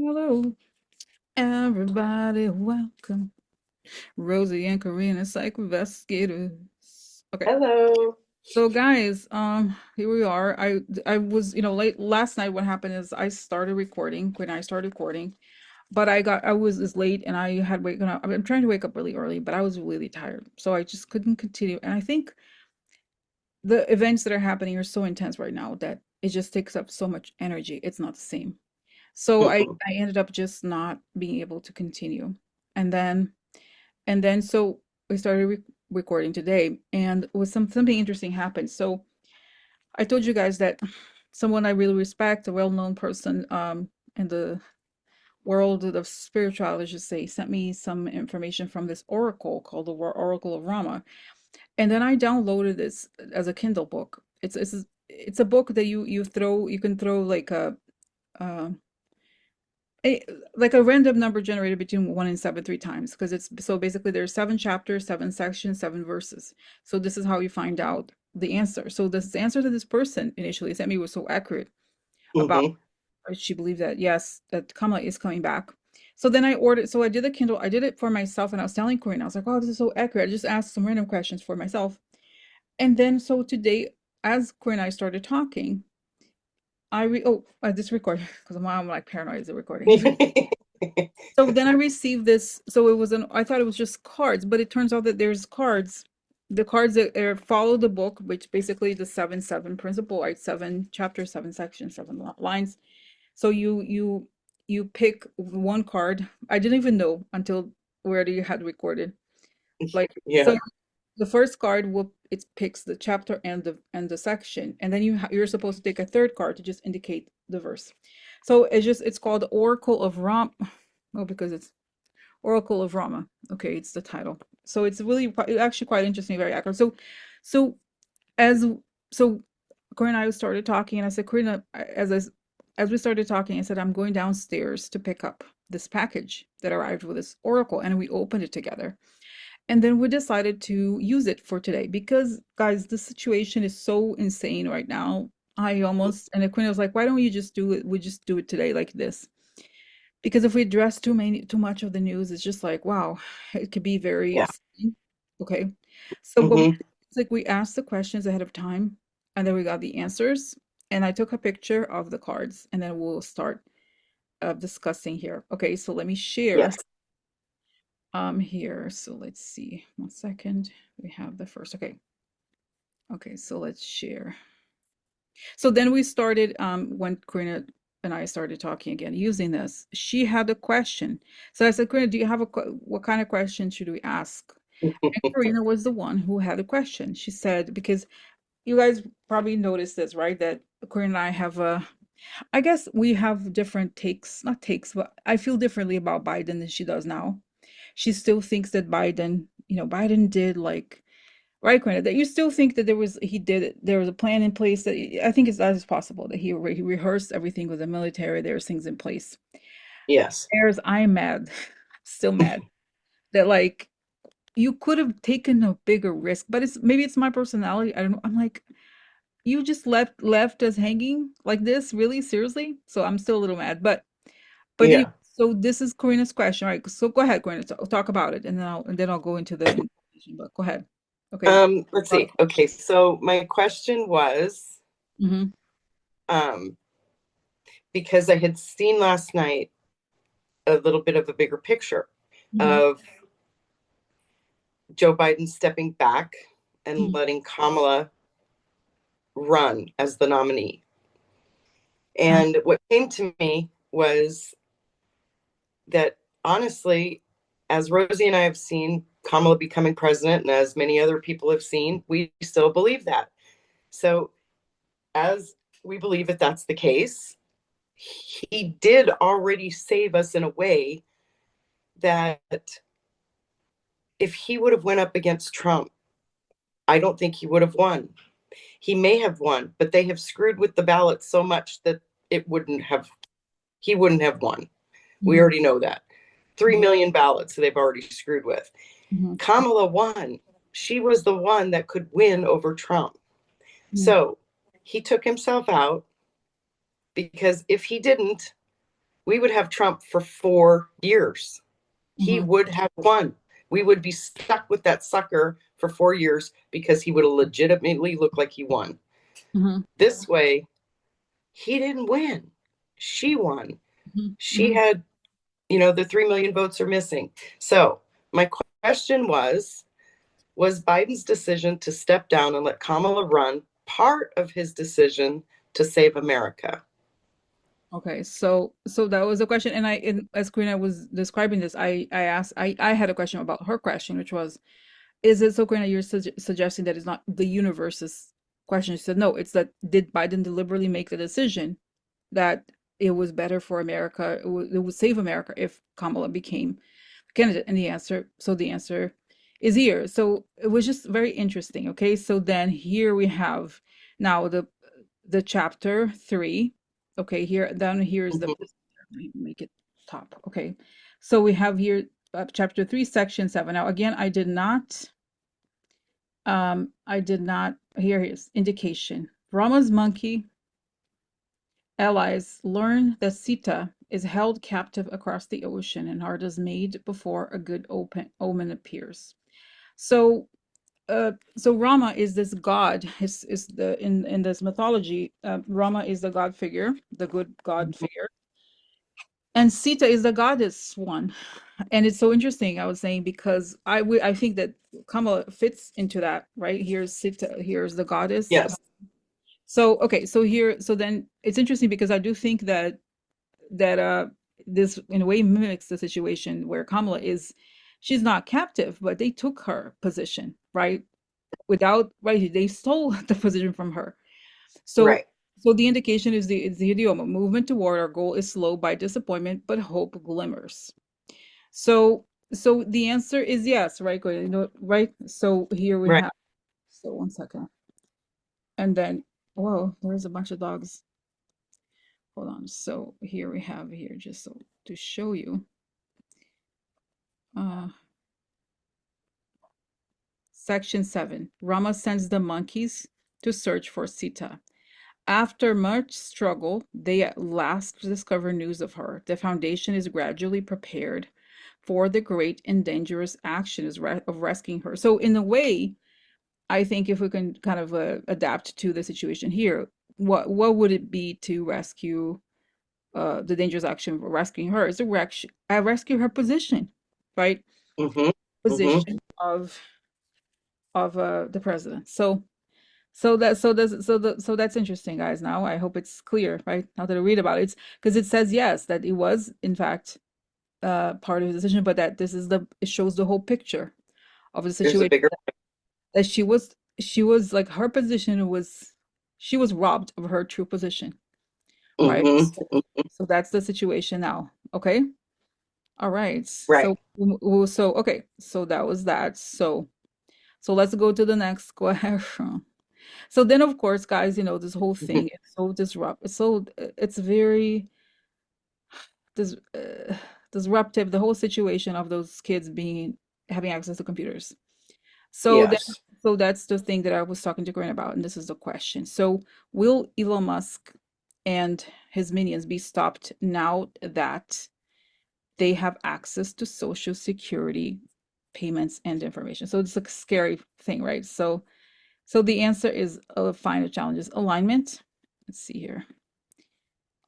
Hello, everybody. Welcome, Rosie and Karina, psych investigators. Okay, Hello. so guys, here we are. I was, late last night. What happened is I started recording when I started recording, but I was late and I had waken up. I'm trying to wake up really early, but I was really tired, so I just couldn't continue. And I think the events that are happening are so intense right now that it just takes up so much energy. It's not the same. So Mhm. I ended up just not being able to continue. And then so we started recording today and with something interesting happened. So I told you guys that someone I really respect, a well-known person in the world of spirituality, just say, sent me some information from this oracle called the Oracle of Rama. And then I downloaded this as a Kindle book. It's a book that you can throw uh a like a random number generated between 1 and 7 3 times, because it's so basically there's 7 chapters, 7 sections, 7 verses. So this is how you find out the answer. So this answer that this person initially sent me was so accurate about Mhm. she believed that yes, that Kamala is coming back. So then I ordered, so I did a Kindle, I did it for myself, and I was telling Corinne, I was like, oh, this is so accurate. I just asked some random questions for myself. And then so today, as Corinne and I started talking, I just recorded because I'm like paranoid, is it recording? So then I received this. So it was I thought it was just cards, but it turns out that there's cards. The cards that follow the book, which basically the 7-7 principle, right? 7 chapters, 7 sections, 7 lines. So you pick one card. I didn't even know until we already had recorded. Like so, Yeah. the first card will it picks the chapter and the section, and then you're supposed to take a third card to just indicate the verse. So it's called Oracle of Ram. Oh, because it's Oracle of Rama. Okay, it's the title. So it's really actually quite interesting, very accurate. So as so Corinne and I started talking, and I said, Corinne, as we started talking, I said, I'm going downstairs to pick up this package that arrived with this Oracle, and we opened it together. And then we decided to use it for today because, guys, the situation is so insane right now. I almost, and Quinn was like, why don't you just do it? We just do it today like this. Because if we address too much of the news, it's just like, wow, it could be very Yeah. upsetting. Okay. So what we Mhm. did is like we asked the questions ahead of time and then we got the answers. And I took a picture of the cards and then we'll start discussing here. Okay, so let me share Yes. here. So let's see. 1 second. We have the first. Okay. Okay, so let's share. So then we started when Karina and I started talking again using this. She had a question. So I said, Karina, do you have what kind of question should we ask? And Karina was the one who had a question. She said, because you guys probably noticed this, right? That Karina and I have I guess we have different takes, not takes, but I feel differently about Biden than she does now. She still thinks that Biden did like right, Quinn, that you still think that there was a plan in place that I think that is possible that he rehearsed everything with the military. There's things in place. Yes. I'm mad, still mad that like you could have taken a bigger risk, but maybe it's my personality. I don't know. I'm like, you just left us hanging like this, really seriously. So I'm still a little mad, but Yeah. so this is Karina's question, right? So go ahead, Karina, talk about it, and then I'll go into the information. But go ahead. Okay. Let's see. Okay, so my question was, Mm-hmm. um, because I had seen last night a little bit of a bigger picture Mm-hmm. of Joe Biden stepping back and Mm-hmm. letting Kamala run as the nominee. Uh, And what came to me was that honestly, as Rosie and I have seen Kamala becoming president, and as many other people have seen, we still believe that. So, as we believe that that's the case, he did already save us in a way that if he would have went up against Trump, I don't think he would have won. He may have won, but they have screwed with the ballot so much that it wouldn't have he wouldn't have won. We mhm, already know that. 3 million ballots they've already screwed with. mhm, Kamala won. She was the one that could win over Trump. mhm, So he took himself out because if he didn't, we would have Trump for 4 years. He Hmm. would have won. We would be stuck with that sucker for 4 years because he would have legitimately looked like he won. Hmm. This way, he didn't win. She won. Hmm. She Hmm. had, the 3 million votes are missing. So my question was Biden's decision to step down and let Kamala run part of his decision to save America? Okay, so that was a question, and as Karina was describing this, I asked, I had a question about her question, which was, is it so, Karina, you're suggesting that it's not the universe's question? She said, no, it's that did Biden deliberately make the decision that it was better for America, it would save America if Kamala became candidate? And the answer is here. So it was just very interesting. Okay, so then here we have now the chapter 3. Okay, here is the, Mm-hmm. let me make it top. Okay, so we have here chapter 3, section 7. Now again, I did not, here is indication. Rama's monkey allies learn that Sita is held captive across the ocean and art is made before a good omen appears. So so Rama is this god, is the in this mythology, Rama is the god figure, the good god figure, and Sita is the goddess one. And it's so interesting, I was saying, because I think that Kamala fits into that, right? Here's Sita, here's the goddess. Yes. So okay, so then it's interesting because I do think that this in a way mimics the situation where Kamala is, she's not captive, but they took her position, right? Without, right, they stole the position from her. So Right. so the indication is the idioma. Movement toward our goal is slow by disappointment, but hope glimmers. So so the answer is yes, right? Right? So here we Right. have, so one second. And then, whoa, there's a bunch of dogs. Hold on. So here we have here, just so to show you. Uh Section 7. Rama sends the monkeys to search for Sita. After much struggle, they at last discover news of her. The foundation is gradually prepared for the great and dangerous action of rescuing her. So, in a way, I think if we can kind of adapt to the situation here, what would it be to rescue the dangerous action of rescuing her? Is to rescue her position, right? Mm-hmm. Mm-hmm. Position of the president. So that's interesting, guys. Now I hope it's clear, right? Now that I read about it, it's because it says yes, that it was in fact part of the decision, but that it shows the whole picture of the There's a situation, bigger. that she was like, her position was, she was robbed of her true position, right? Mm-hmm. So that's the situation now. Okay. All right. Right. So okay. So that was that. So let's go to the next question. So then, of course, guys, this whole thing is so it's very dis disruptive, the whole situation of those kids having access to computers. So then, Yes. so that's the thing that I was talking to Corinne about, and this is the question. So will Elon Musk and his minions be stopped now that they have access to Social Security payments and information? So it's a scary thing, right? So the answer is, find the challenges. Alignment. Let's see here.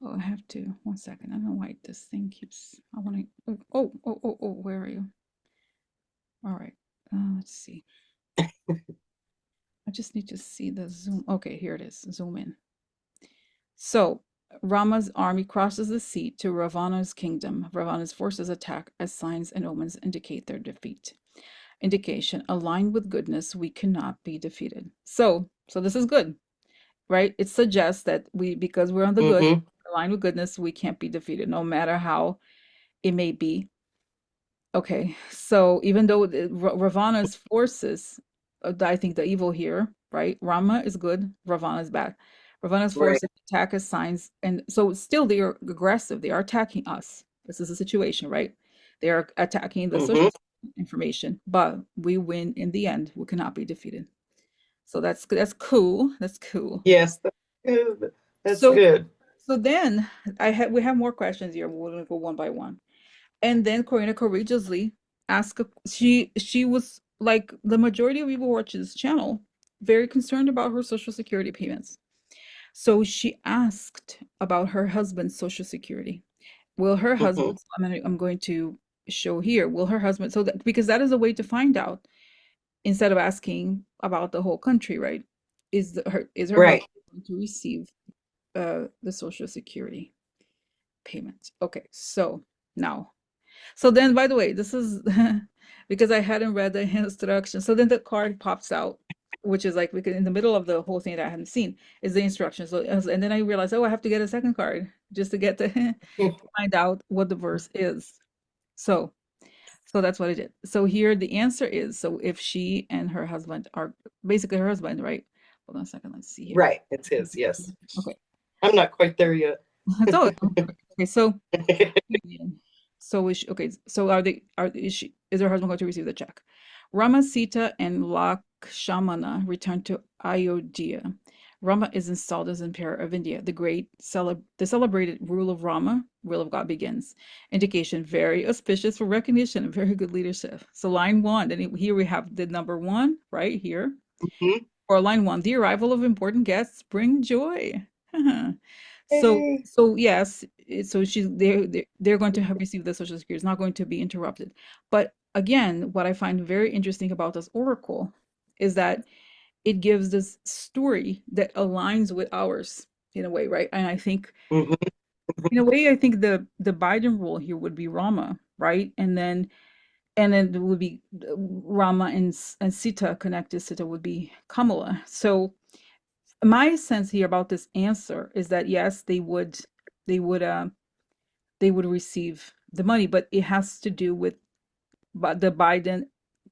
Oh, I have to. One second. I don't know why this thing keeps. I want to. Oh. Where are you? All right. Let's see. I just need to see the zoom. Okay, here it is. Zoom in. So Rama's army crosses the sea to Ravana's kingdom. Ravana's forces attack as signs and omens indicate their defeat. Indication: aligned with goodness, we cannot be defeated. So this is good, right? It suggests that because we're on the good, Mm-hmm. aligned with goodness, we can't be defeated, no matter how it may be. Okay, so even though Ravana's forces, I think the evil here, right? Rama is good, Ravana is bad. Ravana's Right. forces attack as signs, and so still they are aggressive. They are attacking us. This is a situation, right? They are attacking the social Mm-hmm. information, but we win in the end. We cannot be defeated. So that's cool. That's cool. Yes. That's good. That's So good. So then we have more questions here. We're gonna go one by one. And then Corina courageously asked, she was like the majority of people who watch this channel, very concerned about her Social Security payments. So she asked about her husband's Social Security. Will her Hmm. husband, I'm going to show here, will her husband, so that because that is a way to find out instead of asking about the whole country, right? Is her husband Right. going to receive the Social Security payments? Okay, so now so then, by the way, this is because I hadn't read the instructions. So then the card pops out, which is like because in the middle of the whole thing that I hadn't seen is the instructions. So and then I realized, oh, I have to get a second card just to get to find out what the verse is. So so that's what I did. So here the answer is so if she and her husband are basically her husband, right? Hold on a second, let's see here. Right. It's his. Yes. Okay. I'm not quite there yet. That's all. Okay, so Union. So is she, okay, so is her husband going to receive the check? Rama, Sita, and Lakshmana return to Ayodhya. Rama is installed as Emperor of India. The celebrated rule of Rama, rule of God begins. Indication very auspicious for recognition and very good leadership. So line one, and here we have the number one right here. Hmm. For line one, the arrival of important guests bring joy. So, Yay. so yes, so they're going to have received the Social Security. It's not going to be interrupted. But again, what I find very interesting about this oracle is that it gives this story that aligns with ours in a way, right? And I think Hmm. in a way, I think the Biden rule here would be Rama, right? And then it would be Rama and Sita connected. Sita would be Kamala. So my sense here about this answer is that yes, they would they would receive the money, but it has to do with the Biden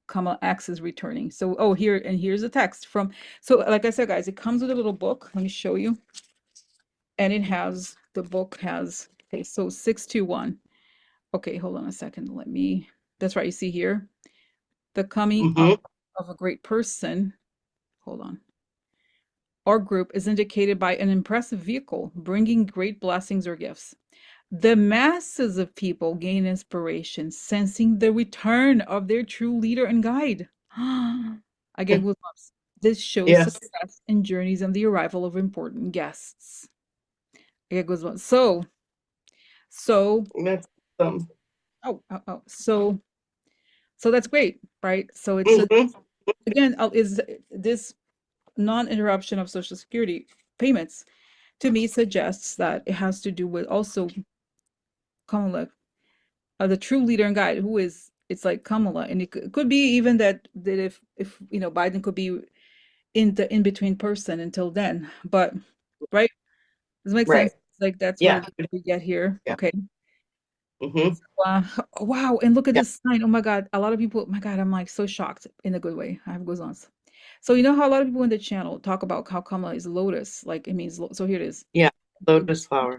Kamala X is returning. So oh here and here's a text from so like I said, guys, it comes with a little book. Let me show you. And it has the book has okay, so 621. Okay, hold on a second. Let me that's right, you see here. The coming Hmm. up of a great person. Hold on. Or group is indicated by an impressive vehicle bringing great blessings or gifts. The masses of people gain inspiration, sensing the return of their true leader and guide. I get goosebumps. This shows Yes. success in journeys and the arrival of important guests. I get goosebumps. So, That's so that's great, right? So it's a, hmm. again, is this non-interruption of Social Security payments to me suggests that it has to do with also Kamala, the true leader and guide, who is it's like Kamala, and it could be even that if Biden could be in the in between person until then, but right, does it make sense? Right. Like that's Yeah. where we get here. Yeah. Okay. Hmm. Wow, wow, and look at Yeah. this sign. Oh my God, a lot of people. Oh my God, I'm like so shocked in a good way. I have goosebumps. So you know how a lot of people in the channel talk about how Kamala is lotus, like it means. So here it is. Yeah. Lotus flower.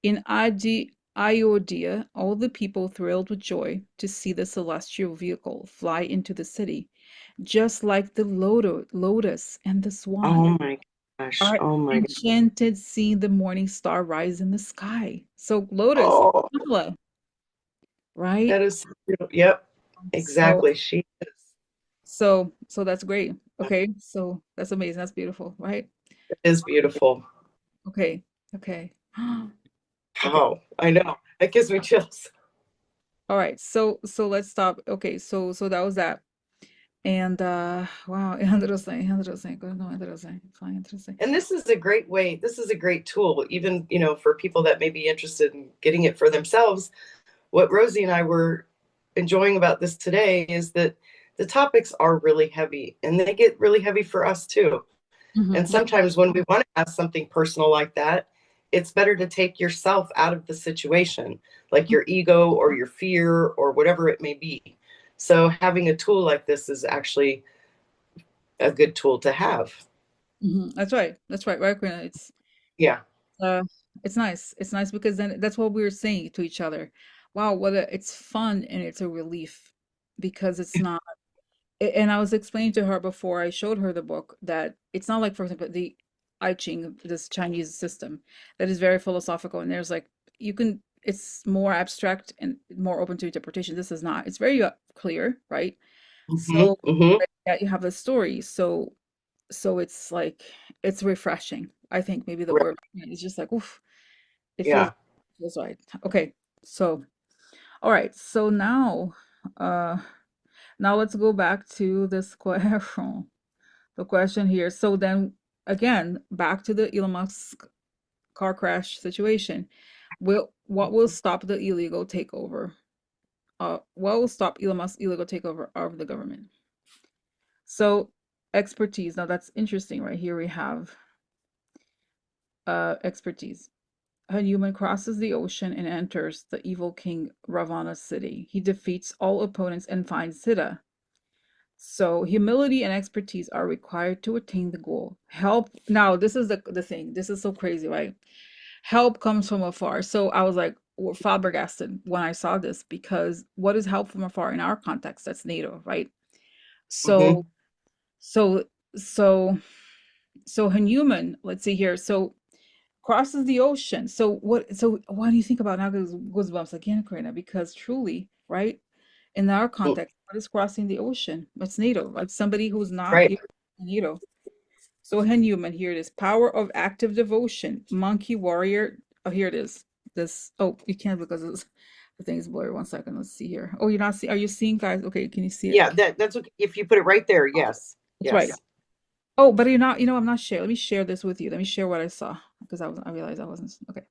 In Ayodhya, all the people thrilled with joy to see the celestial vehicle fly into the city, just like the lotus and the swan Oh my gosh. are Oh my gosh. enchanted seeing the morning star rise in the sky. So lotus, Oh, Kamala, right? that is so beautiful. Yep. So Exactly. She is. so that's great. Okay, so that's amazing. That's beautiful, right? It is beautiful. Okay, okay. Okay. Wow. I know. That gives me chills. All right. So let's stop. Okay, so that was that. And wow, interesting, interesting. No, interesting. Fine, interesting. And this is a great way. This is a great tool, even, for people that may be interested in getting it for themselves. What Rosie and I were enjoying about this today is that the topics are really heavy and they get really heavy for us too. And Yep. sometimes when we want to ask something personal like that, it's better to take yourself out of the situation, like your ego or your fear or whatever it may be. So having a tool like this is actually a good tool to have. That's right. That's right. Right, Karina. Yeah. Uh, it's nice. It's nice because then that's what we were saying to each other. Wow, it's fun and it's a relief because it's not. And I was explaining to her before I showed her the book that it's not like, for example, the I Ching, this Chinese system that is very philosophical. And there's like, you can, it's more abstract and more open to interpretation. This is not. It's very clear, right? Hmm. So Hmm. yeah, you have the story. So it's like, it's refreshing. I think maybe the Right. word is just like, oof, it Yeah. feels right. Okay. So, all right. So uh, now let's go back to this question. The question here. So then again, back to the Elon Musk car crash situation. What will stop the illegal takeover? What will stop Elon Musk's illegal takeover of the government? So expertise. Now that's interesting, right? Here we have expertise. A human crosses the ocean and enters the evil king Ravana's city. He defeats all opponents and finds Sita. So humility and expertise are required to attain the goal. Help. Now, this is the thing. This is so crazy, right? Help comes from afar. So I was like flabbergasted when I saw this because what is help from afar in our context? That's NATO, right? Hmm. So, so, so, so human, let's see here. So crosses the ocean. So what? So why do you think about now goosebumps again, Karina? Because truly, right? In our context, what is crossing the ocean? It's NATO, like somebody who's not Right. here in NATO. So human, here it is. Power of active devotion. Monkey warrior. Oh, here it is. This. Oh, you can't because the thing is blurry. 1 second. Let's see here. Oh, you're not see. Are you seeing, guys? Okay, can you see it? Yeah. That's okay. If you put it right there, yes. That's right. Yes. Oh, but you're not. I'm not sharing. Let me share this with you. Let me share what I saw because I realized I wasn't. Okay.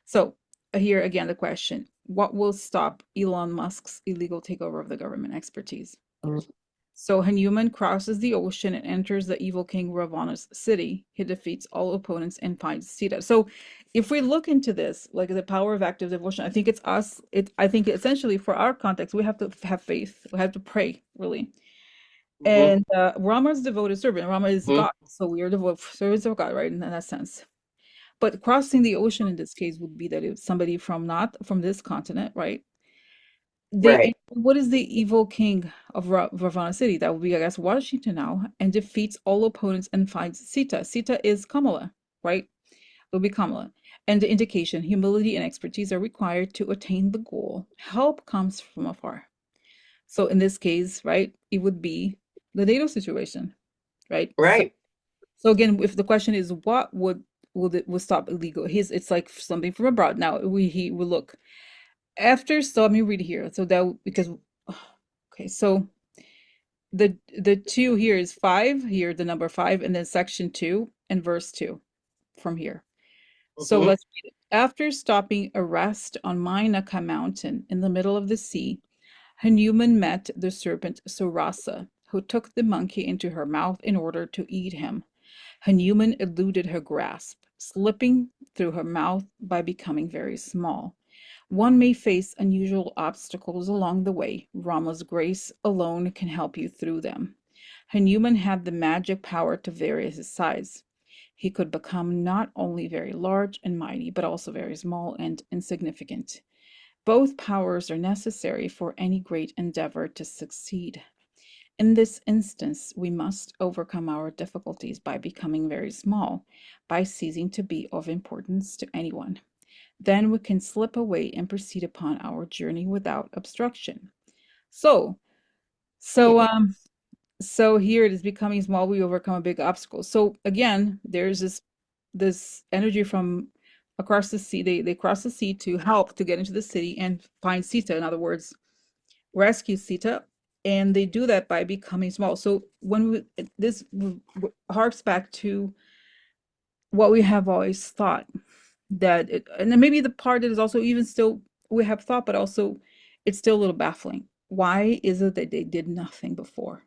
So here again, the question: what will stop Elon Musk's illegal takeover of the government? Expertise. So Hanuman crosses the ocean and enters the evil king Ravana's city. He defeats all opponents and finds Sita. So if we look into this, like the power of active devotion, I think it's us. I think essentially for our context, we have to have faith. We have to pray, really. Hmm. And Rama's devoted servant. Rama is Hmm. God. So we are devoted servants of God, right? In that sense. But crossing the ocean in this case would be that it's somebody from not from this continent, right? They Right. what is the evil king of Ravana City? That would be, I guess, Washington now, and defeats all opponents and finds Sita. Sita is Kamala, right? It will be Kamala. And the indication, humility and expertise are required to attain the goal. Help comes from afar. So in this case, right, it would be the NATO situation, right? So Right. so again, if the question is what would stop illegal? It's like something from abroad. Now he will look after. So let me read here. So that because okay, so the two here is five here, the number five, and then section two and verse two from here. So Hmm. let's read it. After stopping a rest on Mainaka Mountain in the middle of the sea, Hanuman met the serpent Surasa, who took the monkey into her mouth in order to eat him. Hanuman eluded her grasp, slipping through her mouth by becoming very small. One may face unusual obstacles along the way. Rama's grace alone can help you through them. Hanuman had the magic power to vary his size. He could become not only very large and mighty, but also very small and insignificant. Both powers are necessary for any great endeavor to succeed. In this instance, we must overcome our difficulties by becoming very small, by ceasing to be of importance to anyone. Then we can slip away and proceed upon our journey without obstruction. So, so um, so here it is becoming small, we overcome a big obstacle. So again, there's this energy from across the sea. They cross the sea to help to get into the city and find Sita. In other words, rescue Sita, and they do that by becoming small. So when this harks back to what we have always thought that and then maybe the part that is also even still we have thought, but also it's still a little baffling. Why is it that they did nothing before?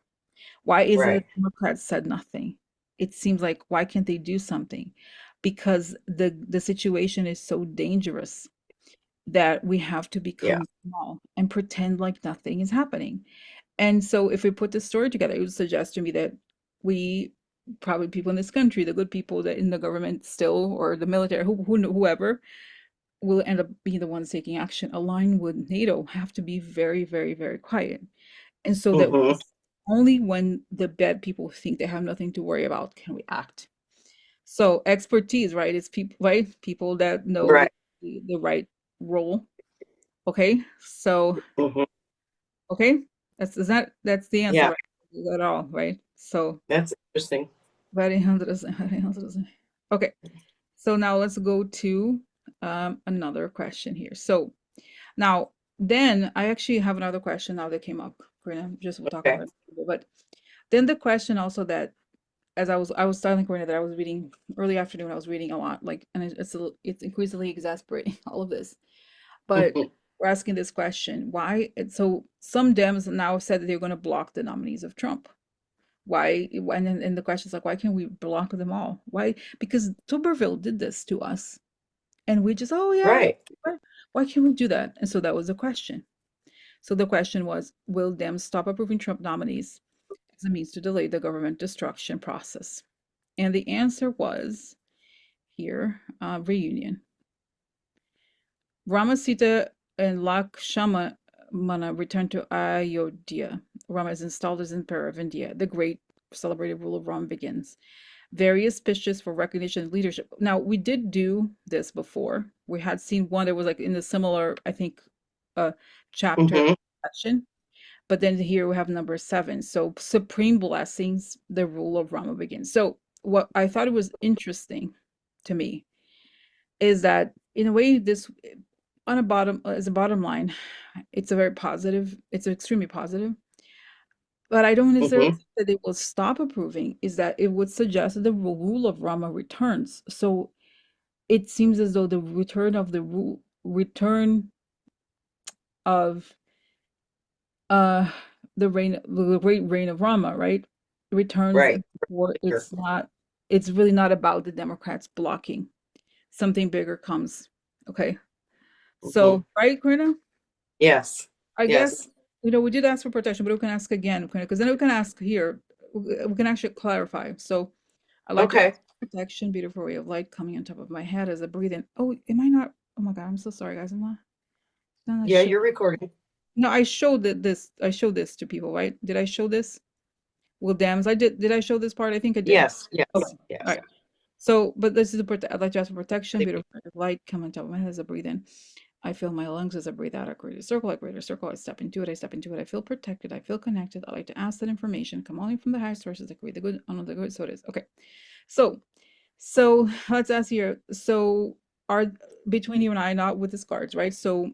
Why is it that Right. Democrats said nothing? It seems like why can't they do something? Because the situation is so dangerous that we have to Yeah. become small and pretend like nothing is happening. And so if we put this story together, it would suggest to me that we probably people in this country, the good people that in the government still or the military, whoever will end up being the ones taking action, aligned with NATO, have to be very, very, very quiet. And so that Hmm. only when the bad people think they have nothing to worry about can we act. So expertise, right? It's people, right? People that know Right. the right role. Okay. So, Hmm. okay. That's the answer, Yeah, right? Is that all, right? So, that's interesting. variantes. Okay. So now let's go to another question here. So now, then I actually have another question now that came up. Karina, just we'll talk Okay. about it. But then the question also that as I was telling Karina that I was reading early afternoon, I was reading a lot, like, and it's increasingly exasperating all of this. But Hmm. we're asking this question: why? So some Dems now said that they're going to block the nominees of Trump. Why? And the question is like, why can't we block them all? Why? Because Tuberville did this to us, and we just, oh yeah, Right. why can't we do that? And so that was the question. So the question was, will Dems stop approving Trump nominees as a means to delay the government destruction process? And the answer was here, reunion. Rama, Sita, and Lakshmana returned to Ayodhya. Rama is installed as emperor of India. The great celebrated rule of Rama begins. Various pitches for recognition and leadership. Now, we did do this before. We had seen one that was like in a similar, I think, uh, chapter Hmm. section. But then here we have number 7. So, supreme blessings, the rule of Rama begins. So, what I thought it was interesting to me is that in a way this on a bottom as a bottom line, it's a very positive, it's extremely positive, but I don't necessarily Hmm. think that they will stop approving, is that it would suggest that the rule of Rama returns. So it seems as though the return of uh the great reign of Rama, right, returns, Right. and therefore Sure. it's really not about the Democrats blocking. Something bigger comes. Okay. Hmm. So, right, Karina? Yes. I guess, Yes. we did ask for protection, but we can ask again, because then we can ask here. We can actually clarify. So I like to Okay. protection, beautiful ray of light coming on top of my head as I breathe in. Oh, am I not? Oh my God, I'm so sorry, guys. I'm not Yeah, show. you're recording. No, I showed this. I showed this to people, right? Did I show this? Well, dams, I did. Did I show this part? I think I did. Yes. Yes. Okay. All Yes. right. So, but this is I'd like to ask for protection, Thank you. beautiful ray of light coming on top of my head as I breathe in. I feel my lungs as I breathe out. I create a circle. I create a circle. I step into it. I step into it. I feel protected. I feel connected. I like to ask that information come only from the higher sources that create the good, on the good. So it is. Okay. So, let's ask here. So, are between you and I, not with these cards, right? So,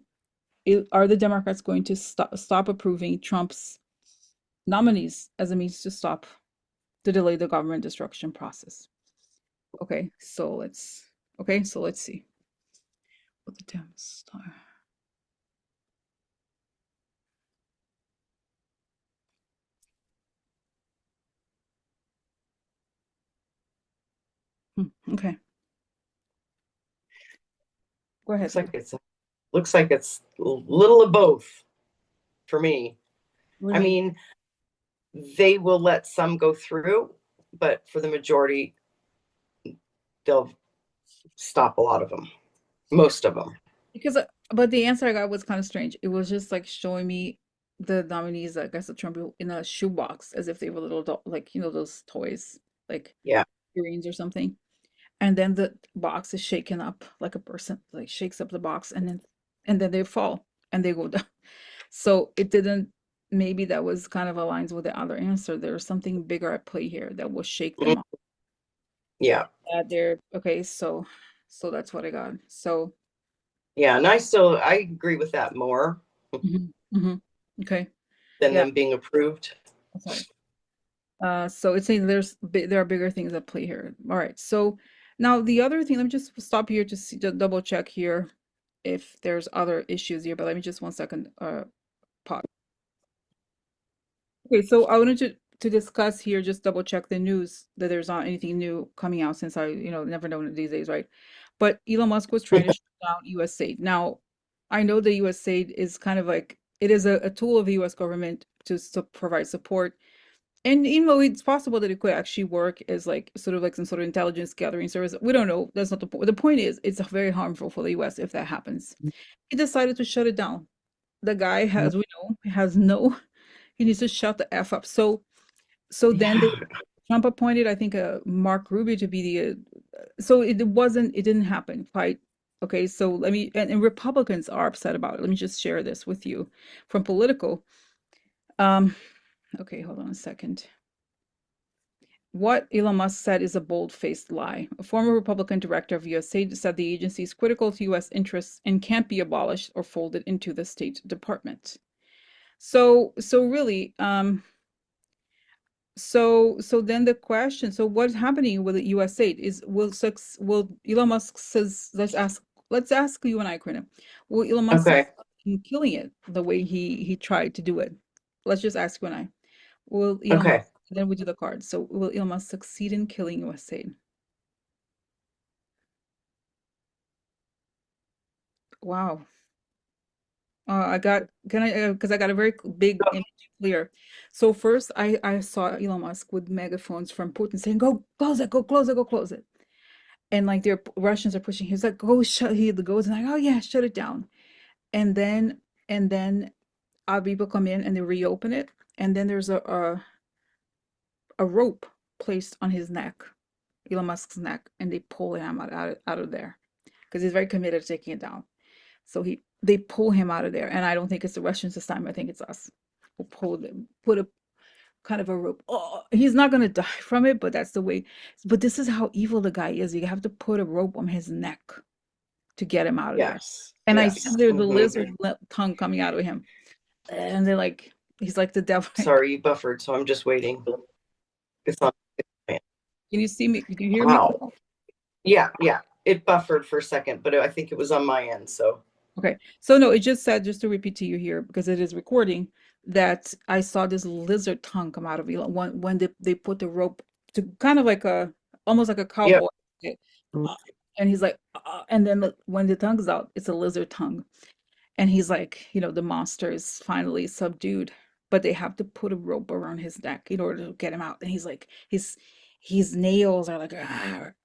are the Democrats going to stop approving Trump's nominees as a means to delay the government destruction process? Okay. So let's see what the Dems are. Okay. Go ahead. Looks like it's a little of both for me. What do I you mean? mean, they will let some go through, but for the majority, they'll stop a lot of them, most of them. Because, but the answer I got was kind of strange. It was just like showing me the nominees, I guess, the Trump in a shoebox as if they were little, like, those toys, like Yeah. figurines or something. And then the box is shaken up, like a person like shakes up the box, and then they fall and they go down. So it didn't. Maybe that was kind of aligns with the other answer. There's something bigger at play here that will shake Mhm. them up. Yeah. They're okay. So that's what I got. So. Yeah. And I agree with that more Mhm, mhm. Okay. than Yeah. them being approved. That's right. So it's saying there are bigger things at play here. All right. So now the other thing, let me just stop here to see, to double check here if there's other issues here. But let me just 1 second pause. Okay. So I wanted to discuss here, just double check the news that there's not anything new coming out since I never know these days, right? But Elon Musk was trying to shut down USAID. Now I know the USAID is kind of like it is a tool of the U.S. government to provide support. And it's possible that it could actually work as like sort of like some sort of intelligence gathering service. We don't know. That's not the point. The point is, it's very harmful for the US if that happens. He decided to shut it down. The guy has, we know, has no, he needs to shut the F up. So then Yeah. Trump appointed, I think, Mark Rubio to be so it didn't happen quite. Okay, so let me, and Republicans are upset about it. Let me just share this with you from Political. Um, okay, hold on a second. What Elon Musk said is a bold-faced lie. A former Republican director of USAID said the agency is critical to U.S. interests and can't be abolished or folded into the State Department. So really, so then the question, so what's happening with the USAID is will Elon Musk says let's ask you and I, Karina. Will Elon Musk Okay. in killing it the way he tried to do it? Let's just ask you and I. Will Elon Musk, Okay. then we do the cards. So will Elon Musk succeed in killing USAID? Wow. I got, can I, because I got a very big image clear. So first I saw Elon Musk with megaphones from Putin saying, go close it, go close it, go close it. And like their Russians are pushing, he's like, go shut, he goes and like, oh yeah, shut it down. And then our people come in and they reopen it. And then there's a rope placed on his neck, Elon Musk's neck, and they pull him out of there because he's very committed to taking it down. So they pull him out of there, and I don't think it's the Russians this time. I think it's us. We'll pull them, put a kind of a rope. Oh, he's not gonna die from it, but that's the way. But this is how evil the guy is. You have to put a rope on his neck to get him out of there. Yes. And I see Yes. there's the Hmm. lizard tongue coming out of him, and they're like, he's like the devil. Sorry, you buffered, so I'm just waiting. It's on. Can you see me? Can you hear me? Wow. Yeah, yeah. It buffered for a second, but I think it was on my end. So Okay. So no, it just said, just to repeat to you here, because it is recording, that I saw this lizard tongue come out of Elon when they put the rope to kind of like almost like a yep. cowboy. Okay. And he's like, and then when the tongue's out, it's a lizard tongue. And he's like, the monster is finally subdued, but they have to put a rope around his neck in order to get him out. And he's like, his nails are like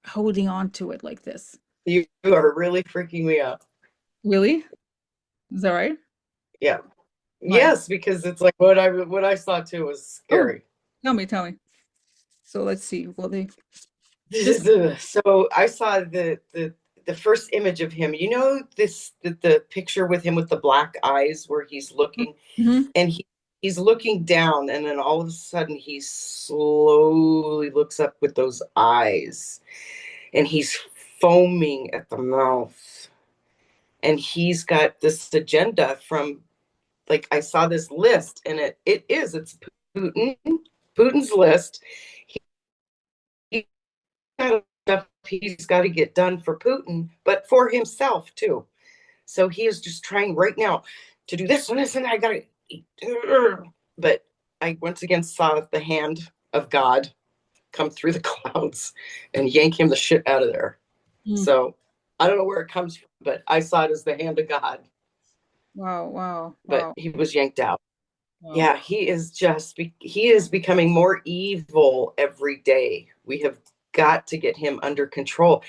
holding on to it like this. You are really freaking me out. Really? Is that right? Yeah. Why? Yes, because it's like what I saw too was Oh, scary. tell me. So let's see. Well, they just So I saw the first image of him. You know the picture with him with the black eyes where he's looking Mhm. and he's looking down and then all of a sudden he slowly looks up with those eyes and he's foaming at the mouth and he's got this agenda from like I saw this list and it's Putin Putin's list. He stuff he's got to get done for Putin, but for himself too. So he is just trying right now to do this and this, and I got to. But I once again saw the hand of God come through the clouds and yank him the shit out of there. Mm. So I don't know where it comes from, but I saw it as the hand of God. Wow, wow, But wow, he was yanked out. wow. Yeah, he is becoming more evil every day. We have got to get him under control.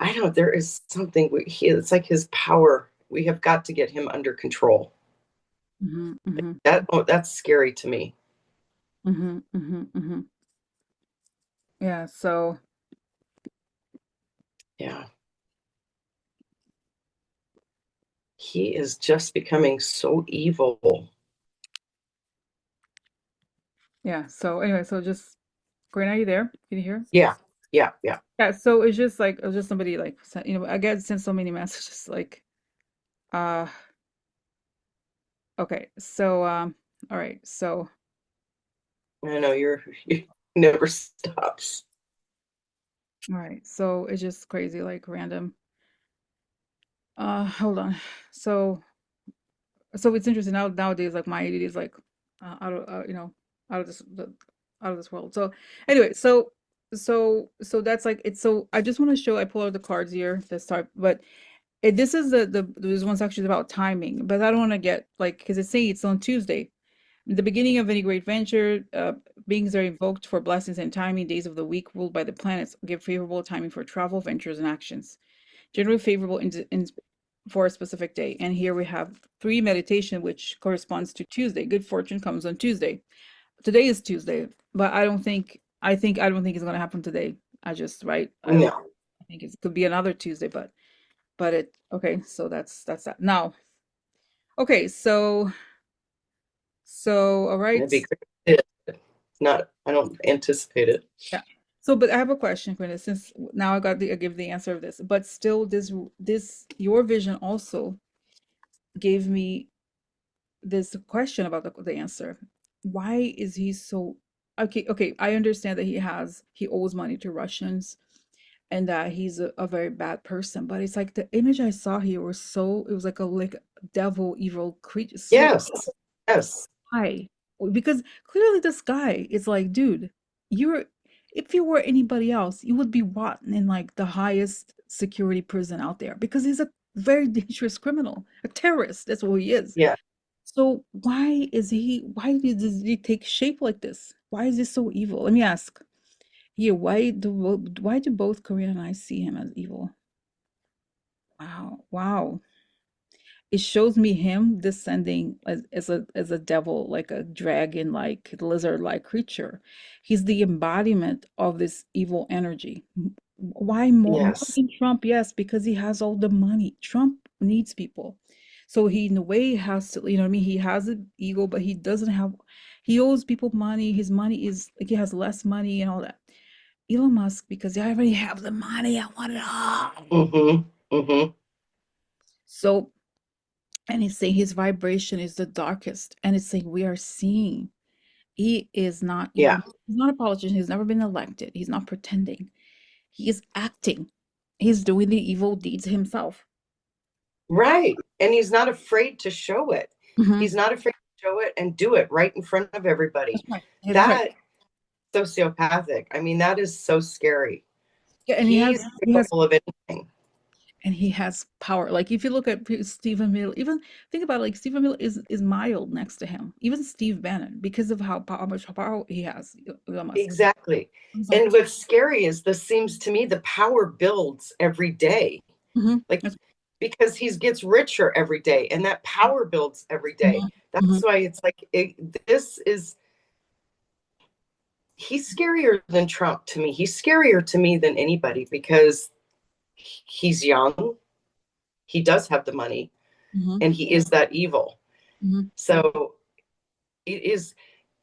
I don't. There is something. It's like his power. We have got to get him under control. Mm-hmm, mm-hmm, That that's scary to me. mm-hmm, mm-hmm, mm-hmm. Yeah, so Yeah, he is just becoming so evil. yeah, so anyway, so just Corinne, are you there? Can you hear? Yeah, yeah, yeah. Yeah, so it's just like it was just somebody like I get sent so many messages like uh okay, so all right, so I know you never stops. all right, so it's just crazy, like random. Hold on. So it's interesting nowadays, like my ADD is like out of out of out of this world. So anyway, so that's like it's so I just want to show I pull out the cards here that start, but this is there's one section about timing, but I don't want to get like because it's saying it's on Tuesday. The beginning of any great venture, beings are invoked for blessings and timing. Days of the week ruled by the planets give favorable timing for travel, ventures, and actions. Generally favorable for a specific day. And here we have three meditation, which corresponds to Tuesday. Good fortune comes on Tuesday. Today is Tuesday, but I don't think it's going to happen today. I just right. I No. think it could be another Tuesday, but it okay, so that's that. Now, okay, so all right. It'd be great. It's not, I don't anticipate it. Yeah. So, but I have a question for this, since now I give the answer of this, but still this your vision also gave me this question about the answer. Why is he so okay, I understand that he owes money to Russians and that he's a very bad person, but it's like the image I saw here was so it was like devil evil creature so Yes. Yes. high. Because clearly this guy is like, dude, you're if you were anybody else, you would be rotten in like the highest security prison out there because he's a very dangerous criminal, a terrorist. That's what he is. Yeah. So why does he take shape like this? Why is he so evil? Let me ask. Here, why do both Korean and I see him as evil? Wow. Wow. It shows me him descending as a devil, like a dragon, like lizard like creature. He's the embodiment of this evil energy. Why more Yes. than Trump? Yes, because he has all the money. Trump needs people. So he in a way has to, you know what I mean? He has an ego, but he doesn't have he owes people money. His money is like he has less money and all that. Elon Musk, because I already have the money, I want it all. Mm-hmm. Mm-hmm. So and he's saying his vibration is the darkest, and it's saying we are seeing he is not Yeah. even he's not a politician, he's never been elected, he's not pretending, he is acting, he's doing the evil deeds himself. Right. And he's not afraid to show it. Hmm. He's not afraid to show it and do it right in front of everybody. That's right. Yeah, that's right. That sociopathic. I mean, that is so scary. Yeah, and He's he has capable of anything. and he has power. Like if you look at Stephen Miller, even think about it, like Stephen Miller is mild next to him, even Steve Bannon, because of how much power he has. Elon Musk. Exactly. He's like, And what's scary is this seems to me the power builds every day. mhm, Like that's- because he gets richer every day and that power builds every day. mhm, That's mhm, why it's like this is he's scarier than Trump to me. He's scarier to me than anybody because he's young, he does have the money, mhm, and he is that evil. mhm. So it is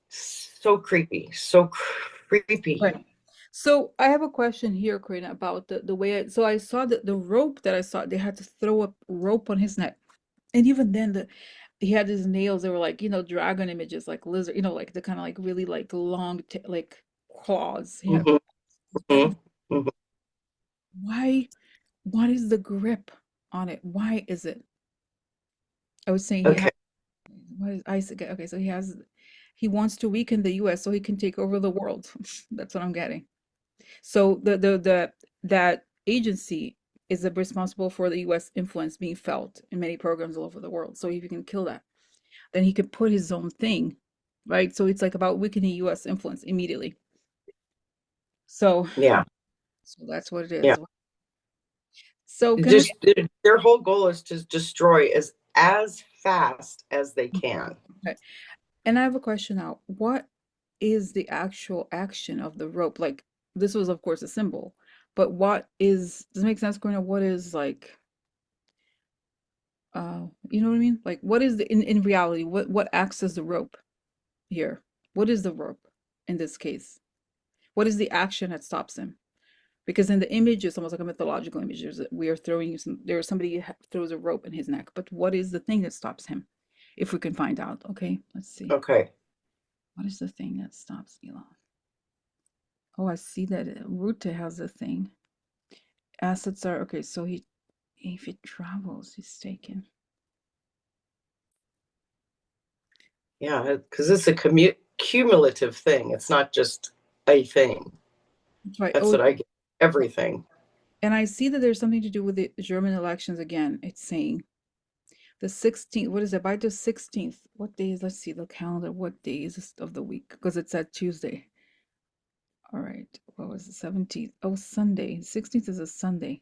so creepy, so creepy. Right. So I have a question here, Karina, about the way so I saw that the rope that I saw, they had to throw a rope on his neck. And even then he had his nails, they were like, dragon images, like lizard, like the kind of like really like long like claws. He had Mm-hmm, very mm-hmm. why what is the grip on it? Why is it? I was saying he Okay. has what is I forget. Okay, so he wants to weaken the US so he can take over the world. That's what I'm getting. So that agency is responsible for the US influence being felt in many programs all over the world. So if you can kill that, then he could put his own thing, right? So it's like about weakening US influence immediately. So Yeah. so that's what it Yeah. is. So can I Just their whole goal is to destroy as fast as they can. okay. And I have a question now. What is the actual action of the rope? Like this was of course a symbol, but does it make sense, Corina? What is like you know what I mean? Like what is in reality, what acts as the rope here? What is the rope in this case? What is the action that stops him? Because in the image, it's almost like a mythological image. We are throwing somebody throws a rope in his neck, but what is the thing that stops him? If we can find out, okay, let's see. Okay. What is the thing that stops Elon? Oh, I see that Rute has a thing. Assets are okay. So if he travels, he's taken. Yeah, because it's a cumulative thing. It's not just a thing. That's right. That's Oh, what I get. Everything. and I see that there's something to do with the German elections again. It's saying the 16th. What is it? By the 16th. What day is? Let's see the calendar. What day is this of the week? Because it's at Tuesday. All right. What was the 17th? Oh, Sunday. 16th is a Sunday.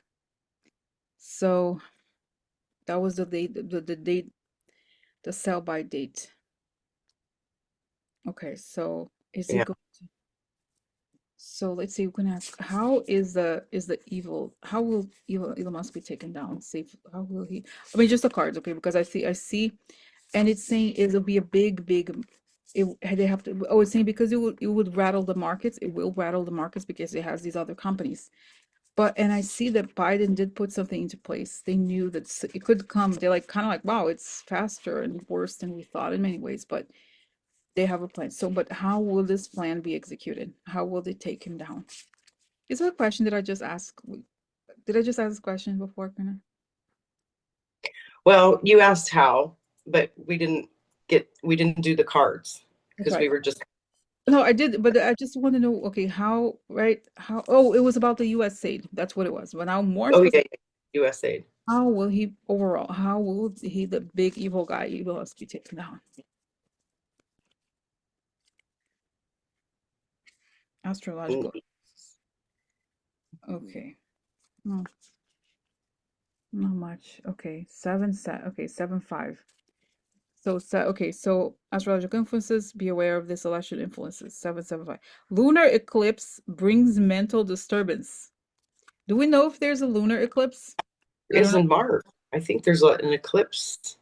So that was the date, the date, the sell by date. Okay. So is he Yeah. going? So let's see. We can ask, how is the evil? How will Elon Musk be taken down? See, how will he? I mean, just the cards, okay? Because I see, and it's saying it'll be a big, big. They have to. Oh, it's saying because it would rattle the markets. It will rattle the markets because it has these other companies. But and I see that Biden did put something into place. They knew that it could come. They're like kind of like, wow, it's faster and worse than we thought in many ways. But they have a plan. So, but how will this plan be executed? How will they take him down? Is that a question that I just asked? Did I just ask this question before, Karina? Well, you asked how, but we didn't do the cards That's because right. we were just. No, I did, but I just want to know, okay, how, right? How, oh, it was about the USAID. That's what it was. But now more Oh yeah, specific, yeah, USAID. how will he overall, how will he, the big evil guy, evil us, be taken down? Astrological. Okay. No, not much. Okay. Seven set. Okay, 7-5. So, okay, so astrological influences, be aware of this election influences. 775. Lunar eclipse brings mental disturbance. Do we know if there's a lunar eclipse? I don't Is know. in March. I think there's an eclipse.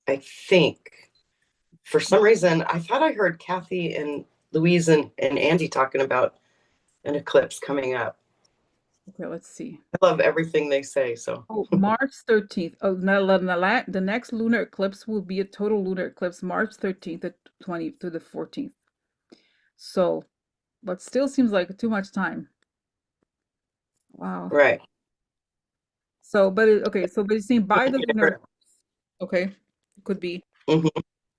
I think for some reason I thought I heard Kathy and Louise and Andy talking about an eclipse coming up. Okay, let's see. I love everything they say. So Oh, March 13th. Oh, the next lunar eclipse will be a total lunar eclipse, March 13th to 20 to the 14th. So, but still seems like too much time. Wow. right. So, okay, so but it's saying by the lunar, okay, could be. Mhm.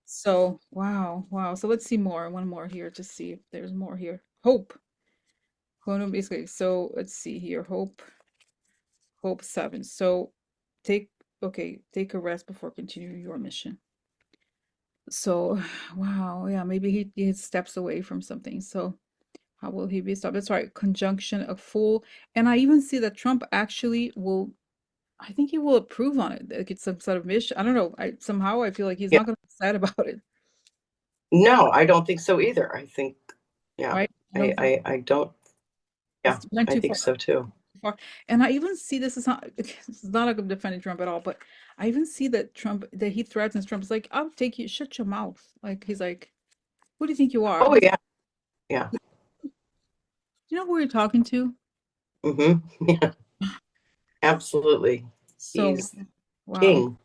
So, wow, wow. So let's see more. One more here to see if there's more here. Hope. Basically, so let's see here. Hope 7. So take take a rest before continuing your mission. So, wow, yeah, maybe he steps away from something. So how will he be stopped? That's right, conjunction of full. And I even see that Trump actually will, I think he will approve on it. Like it's some sort of mission. I don't know. I feel like he's Yeah. not gonna be sad about it, No, I don't think so either. I think, yeah, right? I don't think I don't. Yeah, it's went I too think far. so too. Far. And I even see this is not it's not like I'm defending Trump at all, but I even see that he threatens Trump. It's like, I'll take you, shut your mouth. Like he's like, who do you think you are? Oh yeah, yeah. You know who you're talking to? Hmm. Yeah, absolutely. So He's wow. king.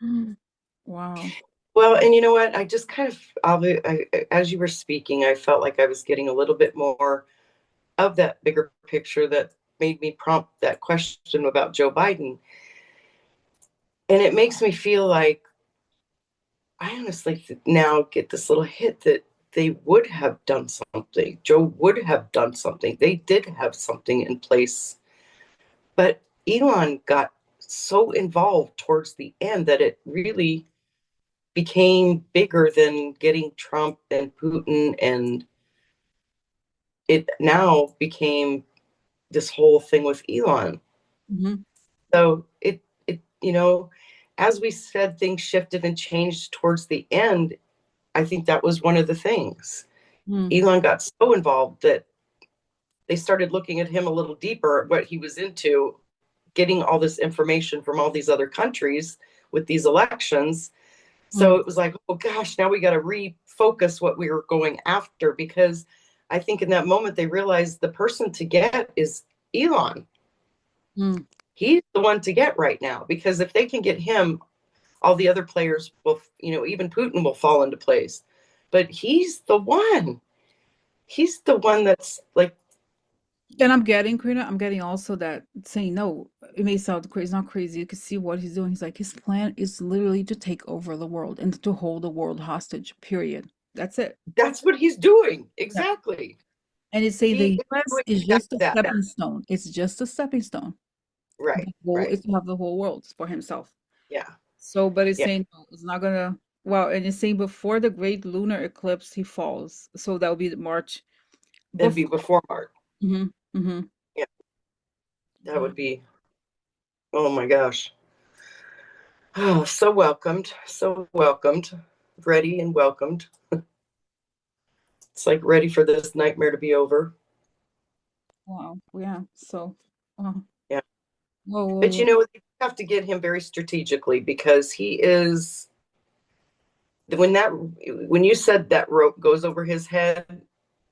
Mm, wow. Well, and you know what? I just kind of, as you were speaking, I felt like I was getting a little bit more of that bigger picture that made me prompt that question about Joe Biden. And it makes me feel like I honestly now get this little hit that they would have done something. Joe would have done something. They did have something in place. But Elon got so involved towards the end that it really became bigger than getting Trump and Putin, and it now became this whole thing with Elon. Hmm. So as we said, things shifted and changed towards the end. I think that was one of the things. Mm, Elon got so involved that they started looking at him a little deeper, what he was into, getting all this information from all these other countries with these elections. So mm, it was like, oh gosh, now we got to refocus what we were going after, because I think in that moment they realized the person to get is Elon. mm, He's the one to get right now, because if they can get him, all the other players will, even Putin will fall into place. But he's the one. He's the one that's like, and I'm getting, Karina, I'm getting also that saying no, it may sound crazy, it's not crazy. You can see what he's doing. He's like, his plan is literally to take over the world and to hold the world hostage, period. That's it. that's what he's doing. Yeah. Exactly. And it's saying He the is US doing is just exactly a that. stepping stone. It's just a stepping stone. Right. The goal Right. is to have the whole world for himself. Yeah. So, but it's Yeah. saying no, it's not gonna, well, and it's saying before the great lunar eclipse, he falls. So that will be March It'd be before. before March. Hmm. Hmm. Yeah. That would be, oh my gosh. Oh, so welcomed. So welcomed. Ready and welcomed. It's like ready for this nightmare to be over. Wow. Yeah. So, uh, Yeah. whoa, whoa, But whoa. you know, you have to get him very strategically because he is when that when you said that rope goes over his head,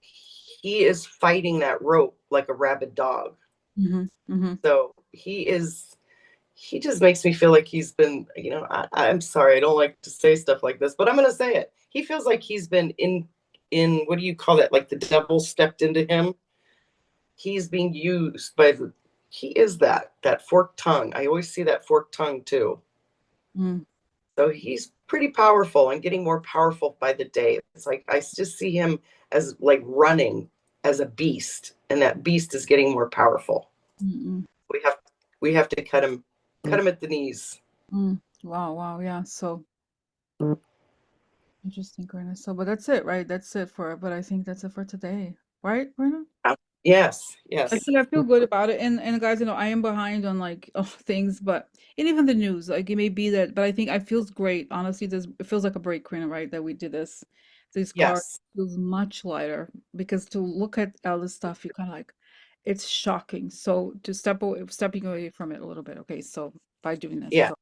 he is fighting that rope like a rabid dog. Mm-hmm. Mm-hmm. So he just makes me feel like he's been, I'm sorry, I don't like to say stuff like this, but I'm going to say it. He feels like he's been in, what do you call that? Like the devil stepped into him. He's being used by he is that forked tongue. I always see that forked tongue too. Mm, So he's pretty powerful and getting more powerful by the day. It's like I just see him as like running as a beast, and that beast is getting more powerful. mm, We have we have to cut him at the knees. mm. Wow, wow, yeah. So interesting, Karina. So, but that's it, right? That's it for, but I think that's it for today, right, Karina? Yes, I yes, think I feel good about it. And guys, I am behind on like things, but and even the news, like it may be that, but I think I feels great. Honestly, this it feels like a break, Karina, right? That we did this. This card yes, feels much lighter because to look at all this stuff, you kind of like it's shocking. So to stepping away from it a little bit. Okay, so by doing this, yeah. so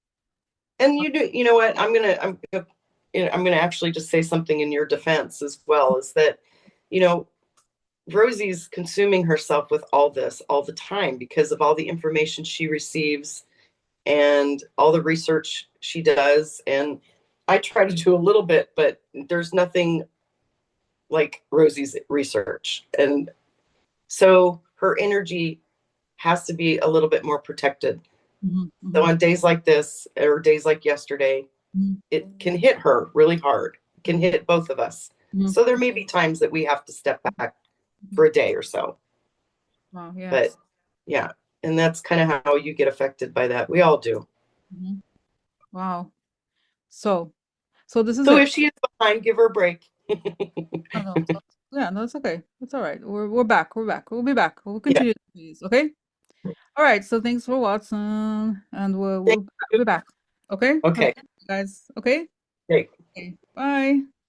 And you know what? I'm gonna actually just say something in your defense as well. Is that, you know, Rosie's consuming herself with all this all the time because of all the information she receives and all the research she does. And I try to do a little bit, but there's nothing like Rosie's research. And so her energy has to be a little bit more protected. mhm, So mhm, on days like this or days like yesterday, mhm, it can hit her really hard. It can hit both of us. mhm, So there may be times that we have to step back mhm. for a day or so. Wow, But yes. yeah, and that's kind of how you get affected by that. We all do. Mhm. Wow. So, so this is So it. if she is behind, give her a break. No, no, yeah, no, it's okay. It's all right. We're back. We're back. We'll be back. We'll Yeah. continue these. Okay. All right. So thanks for watching, and Thank we'll you. be back. Okay. Have a Okay. good night, guys. Okay. Great. Okay. Bye.